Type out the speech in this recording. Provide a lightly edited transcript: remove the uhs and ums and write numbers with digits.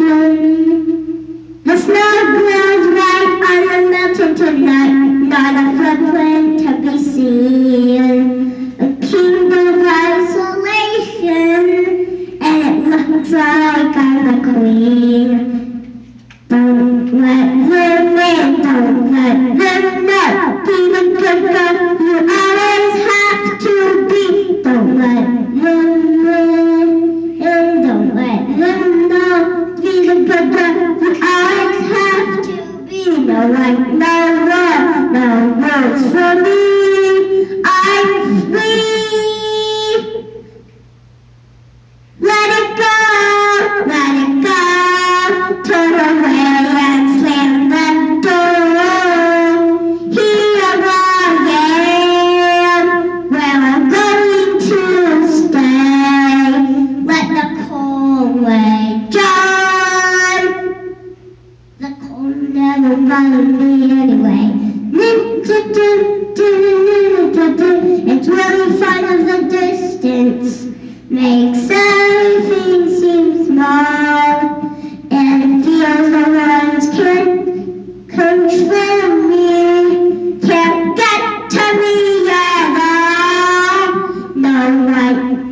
The snow glows white on the mountain tonight, not a footprint to be seen. A kingdom of isolation, and it looks like I'm a queen. Don't let them in, don't let them know. Even quicker, you always have to be. Don't let them in, don't let them know. Even quicker, you always have to be. No light, no love, no words for me. I'm free. Let it go, let it go. Turn away and slam the door. Here I am, where I'm going to stay. Let the cold way dry. The cold never bothered me anyway. It's really fun of the distance. Makes everything seem small. And it feels the words can't control me. Can't get to me at all. No light,